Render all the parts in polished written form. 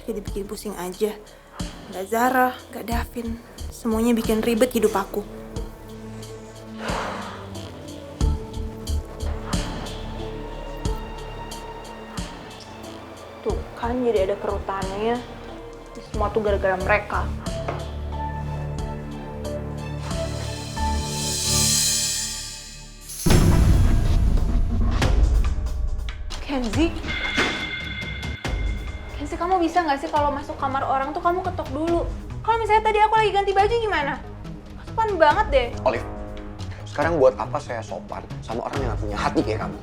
jadi bikin pusing aja. Gak Zara, gak Davin, semuanya bikin ribet hidup aku. Tuh kan jadi ada kerutannya. Semua tuh gara-gara mereka. Kenzi, kamu bisa nggak sih kalau masuk kamar orang tuh kamu ketok dulu? Kalau misalnya tadi aku lagi ganti baju gimana? Sopan banget deh. Olive, sekarang buat apa saya sopan sama orang yang gak punya hati kayak kamu?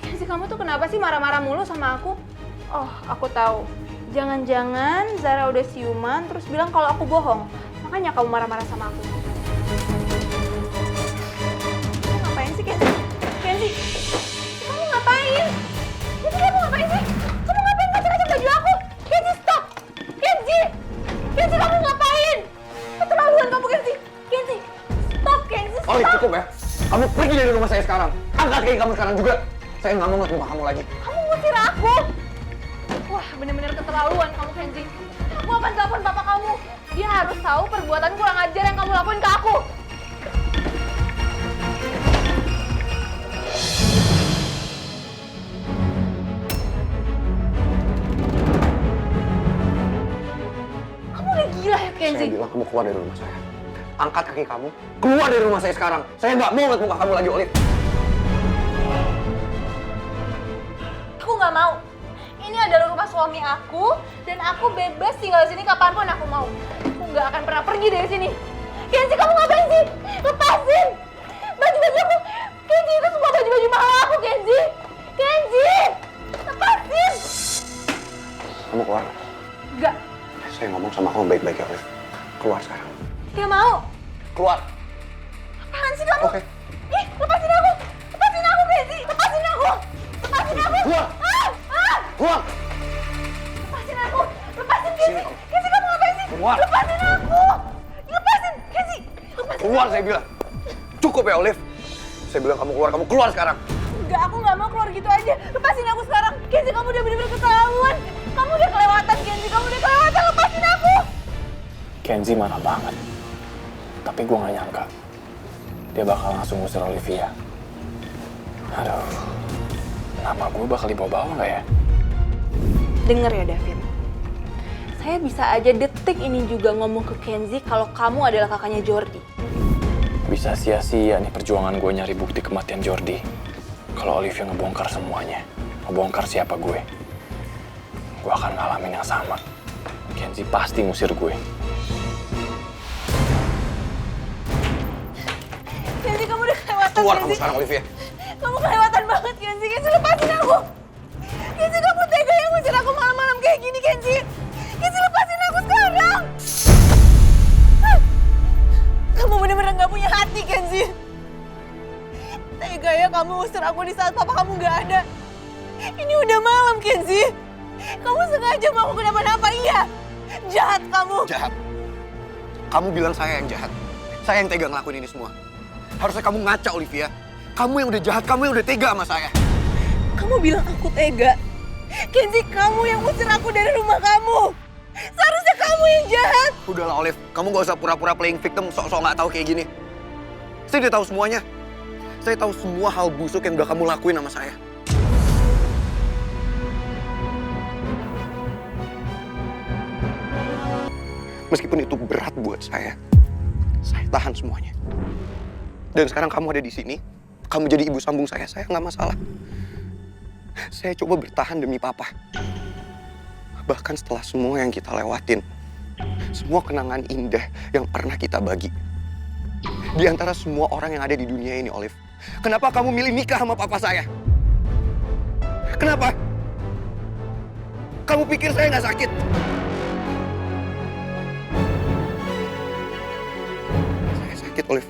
Kenzi, kamu tuh kenapa sih marah-marah mulu sama aku? Oh, aku tahu. Jangan-jangan Zara udah siuman terus bilang kalau aku bohong. Makanya kamu marah-marah sama aku. Ngapain sih, Kenzi? Kenzi, kamu ngapain? Kenzi, kamu ngapain sih? Kamu ngapain ngacak-ngacak baju aku? Kenzi, stop! Kenzi! Kenzi, kamu ngapain? Keterlaluan kamu, Kenzi! Kenzi, stop, Kenzi, stop! Olive, cukup ya. Kamu pergi dari rumah saya sekarang. Angkat kaki kamu sekarang juga. Saya nggak mau ngeliat muka kamu lagi. Kamu ngusir aku? Wah, bener-bener keterlaluan kamu, Kenzi. Aku akan telepon papa kamu. Dia harus tahu perbuatan kurang ajar yang kamu lakuin ke aku. Kamu udah gila ya, Kenzi? Saya bilang kamu keluar dari rumah saya. Angkat kaki kamu, keluar dari rumah saya sekarang. Saya nggak mau ngeliat muka kamu lagi, Olive. Aku nggak mau. Ini adalah rumah suami aku, dan aku bebas tinggal di sini kapanpun aku mau. Aku nggak akan pernah pergi dari sini. Kenzi, kamu ngapain sih? Lepasin! Baju-baju aku! Kenzi, itu semua baju-baju mahal aku, Kenzi! Kenzi! Lepasin! Kamu keluar. Nggak. Saya ngomong sama kamu baik-baik ya, Olive. Keluar sekarang. Nggak mau. Keluar. Apaan sih kamu? Oke. Ih, lepasin aku! Lepasin aku, Kenzi! Lepasin aku! Lepasin aku! Keluar! Keluar! Lepasin aku! Lepasin, Kenzi! Sini, Kenzi, kamu ngapain sih? Keluar! Lepasin aku! Lepasin, Kenzi! Lepasin. Keluar, saya bilang. Cukup ya, Olive. Saya bilang kamu keluar sekarang. Enggak, aku nggak mau keluar gitu aja. Lepasin aku sekarang. Kenzi, kamu udah bener-bener keterlaluan. Kamu udah kelewatan, Kenzi. Kamu udah kelewatan. Lepasin aku! Kenzi marah banget. Tapi gue gak nyangka dia bakal langsung ngusir Olivia. Aduh, nama gue bakal dibawa-bawa gak ya? Dengar ya, Davin. Saya bisa aja detik ini juga ngomong ke Kenzi kalau kamu adalah kakaknya Jordi. Bisa sia-sia nih perjuangan gue nyari bukti kematian Jordi. Kalau Olivia ngebongkar semuanya, ngebongkar siapa gue akan ngalamin yang sama. Kenzi pasti ngusir gue. Kenzi, kamu udah kelewatan, Keluar Kenzi. kamu sekarang, Olivia. Kamu kelewatan banget, Kenzi. Kenzi, lepasin aku. Kenzi, kamu tega yang ngusir aku malam-malam kayak gini, Kenzi. Kenzi, lepasin aku sekarang. Kamu bener-bener gak punya hati, Kenzi. Tega ya kamu ngusir aku di saat papa kamu gak ada. Ini udah malam, Kenzi. Kamu sengaja mau aku kenapa-napa, iya? Jahat kamu. Jahat. Kamu bilang saya yang jahat. Saya yang tega ngelakuin ini semua. Harusnya kamu ngaca, Olivia. Kamu yang udah jahat, kamu yang udah tega sama saya. Kamu bilang aku tega. Kenzi, kamu yang ngusir aku dari rumah kamu. Seharusnya kamu yang jahat. Udahlah, Olive. Kamu gak usah pura-pura playing victim, sok-sok gak tahu kayak gini. Saya udah tahu semuanya. Saya tahu semua hal busuk yang udah kamu lakuin sama saya. Meskipun itu berat buat saya tahan semuanya. Dan sekarang kamu ada di sini, kamu jadi ibu sambung saya nggak masalah. Saya coba bertahan demi papa. Bahkan setelah semua yang kita lewatin, semua kenangan indah yang pernah kita bagi. Di antara semua orang yang ada di dunia ini, Olive, kenapa kamu milih nikah sama papa saya? Kenapa? Kamu pikir saya nggak sakit? Saya sakit, Olive.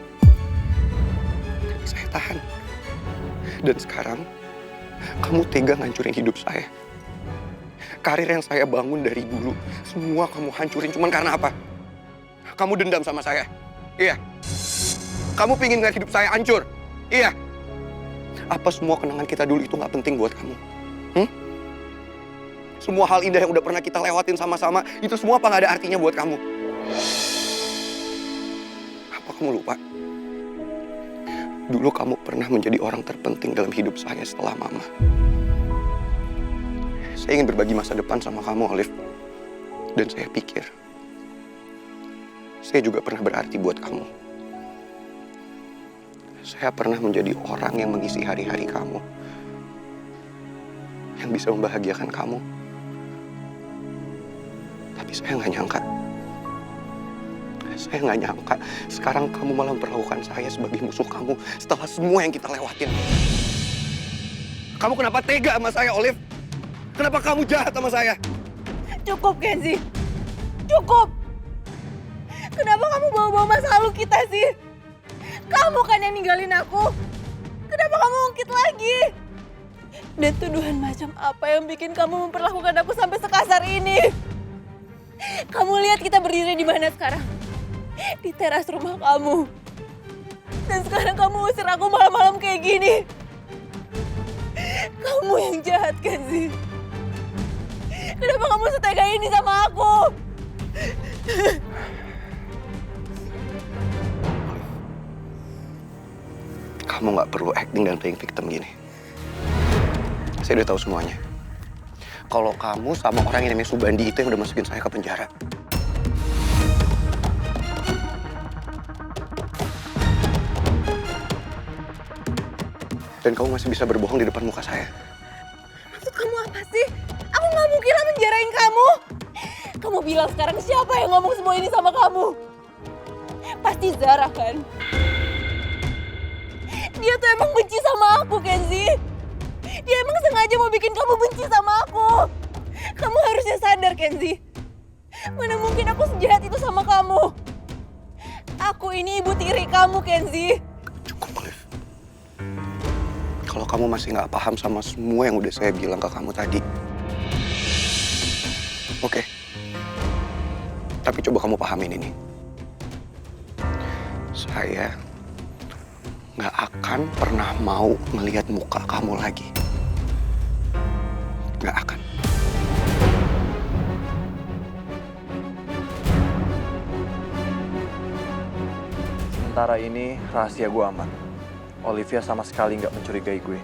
Tapi saya tahan. Dan sekarang, kamu tega ngancurin hidup saya. Karir yang saya bangun dari dulu, semua kamu hancurin cuman karena apa? Kamu dendam sama saya? Iya. Kamu pingin ngeliat hidup saya hancur? Iya. Apa semua kenangan kita dulu itu nggak penting buat kamu? Semua hal indah yang udah pernah kita lewatin sama-sama, itu semua apa nggak ada artinya buat kamu? Apa kamu lupa? Dulu kamu pernah menjadi orang terpenting dalam hidup saya setelah Mama. Saya ingin berbagi masa depan sama kamu, Olive. Dan saya pikir, saya juga pernah berarti buat kamu. Saya pernah menjadi orang yang mengisi hari-hari kamu. Yang bisa membahagiakan kamu. Tapi saya nggak nyangka. Saya nggak nyangka sekarang kamu malah memperlakukan saya sebagai musuh kamu setelah semua yang kita lewatin. Kamu kenapa tega sama saya, Olive? Kenapa kamu jahat sama saya? Cukup, Kenzi. Cukup. Kenapa kamu bawa-bawa masa lalu kita sih? Kamu kan yang ninggalin aku. Kenapa kamu ungkit lagi? Dan tuduhan macam apa yang bikin kamu memperlakukan aku sampai sekasar ini? Kamu lihat kita berdiri di mana sekarang? Di teras rumah kamu. Dan sekarang kamu usir aku malam-malam kayak gini. Kamu yang jahat, Kenzi. Kenapa kamu setega ini sama aku? Kamu nggak perlu acting dan playing victim gini. Saya udah tahu semuanya. Kalau kamu sama orang yang namanya Subandi itu yang udah masukin saya ke penjara. Dan kamu masih bisa berbohong di depan muka saya. Maksud kamu apa sih? Aku nggak mungkin lah menjarain kamu. Kamu bilang sekarang siapa yang ngomong semua ini sama kamu? Pasti Zara kan? Dia tuh emang benci sama aku, Kenzi. Dia emang sengaja mau bikin kamu benci sama aku. Kamu harusnya sadar, Kenzi. Mana mungkin aku sejahat itu sama kamu. Aku ini ibu tiri kamu, Kenzi. Cukup, Olive. Kalau kamu masih nggak paham sama semua yang udah saya bilang ke kamu tadi. Oke. Tapi coba kamu pahamin ini. Saya nggak akan pernah mau melihat muka kamu lagi. Nggak akan. Sementara ini rahasia gue aman. Olivia sama sekali nggak mencurigai gue.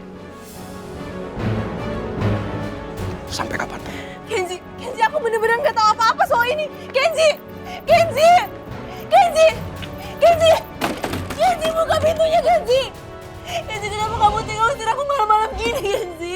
Sampai kapan? Kenzi, aku bener-bener nggak tahu apa-apa soal ini. Kenzi, Kenzi, buka pintunya, Kenzi. Kenzi, kenapa kamu tinggal usir aku malam-malam gini, Kenzi?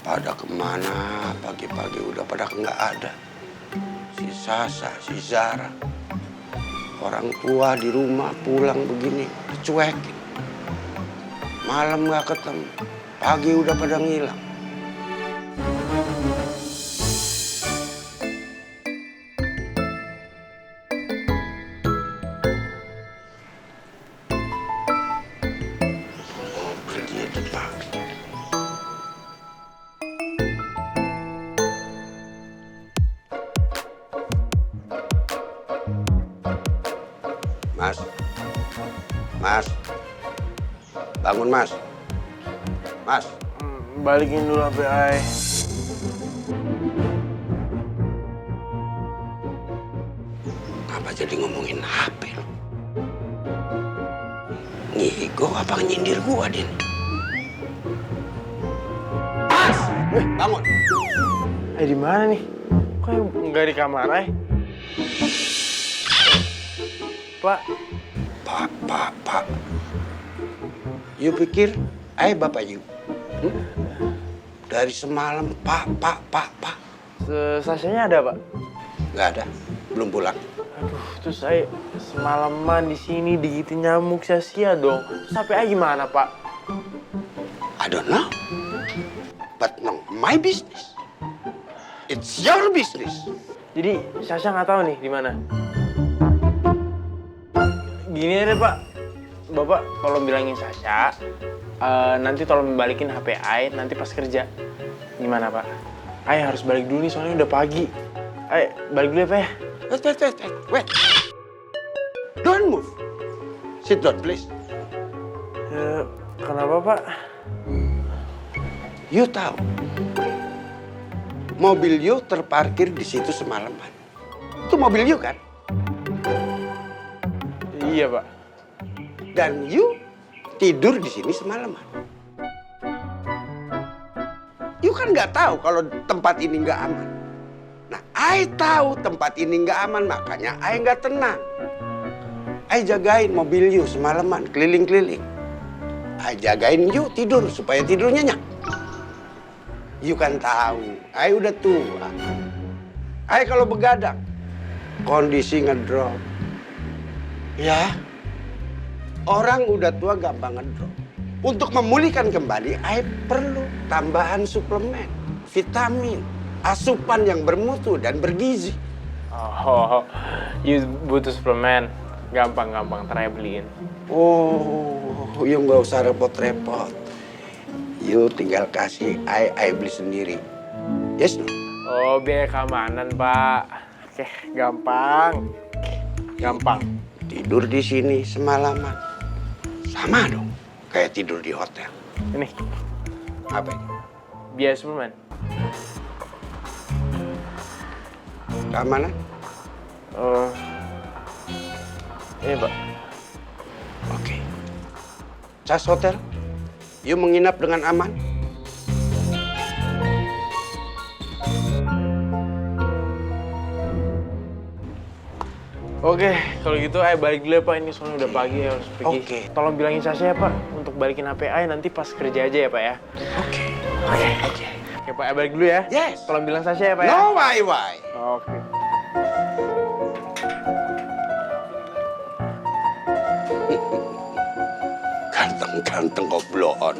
Pada kemana pagi-pagi udah pada nggak ada. Si Sasa, si Zara. Orang tua di rumah pulang begini, dicuekin. Malam nggak ketemu, pagi udah pada ngilang. Begitu, Pak. Mas, bangun Mas. Mas. Balikin dulu HP Ai. Apa jadi ngomongin HP lo? Ngigo apa nyindir gua, Din? Bangun. Di mana nih? Kok nggak di kamar, Ay? Pak. Pak. You pikir bapak you? Dari semalam, Pak. Sasanya ada, Pak? Nggak ada, belum pulang. Aduh, terus saya semalaman di sini digigit nyamuk sia-sia dong. Terus sampai Ay gimana, Pak? I don't know. But no, my business. It's your business. Jadi Sasha nggak tahu nih di mana. Gini aja, Pak. Bapak kalau bilangin Sasha, nanti tolong balikin HP Ay nanti pas kerja. Gimana, Pak? Ay harus balik dulu nih soalnya udah pagi. Ay balik dulu ya, Pak ya. Wait. Don't move. Sit down, please. Kenapa, Pak? You tahu, mobil you terparkir di situ semalaman. Itu mobil you kan? Iya, Pak. Dan you tidur di sini semalaman. You kan nggak tahu kalau tempat ini nggak aman. Nah, I tahu tempat ini nggak aman, makanya I nggak tenang. I jagain mobil you semalaman, keliling-keliling. I jagain you tidur supaya tidur nyenyak. You kan tahu, I udah tua. I kalau begadang, kondisi ngedrop. Ya, orang udah tua gampang ngedrop. Untuk memulihkan kembali, I perlu tambahan suplemen, vitamin, asupan yang bermutu dan bergizi. Oh, you butuh suplemen. Gampang, ntar Ay beliin. Oh, you nggak usah repot-repot. You tinggal kasih, I beli sendiri. Yes, no? Oh, biaya keamanan, Pak. Oke, gampang. Tidur di sini semalaman. Sama dong, kayak tidur di hotel. Ini, Apa ini? biaya suplemen. Keamanan? Ini, Pak. Oke. Cas hotel, you menginap dengan aman? Oke, kalau gitu Ay balik dulu ya, Pak. Ini soalnya udah pagi, Ay harus pergi. Oke. Tolong bilangin Sasha ya, Pak, untuk balikin HP Ay nanti pas kerja aja ya, Pak ya. Oke. Oke, Pak, Ay balik dulu ya. Yes. Tolong bilang Sasha ya, Pak ya. No, why? Oke. Ganteng-ganteng kok blon.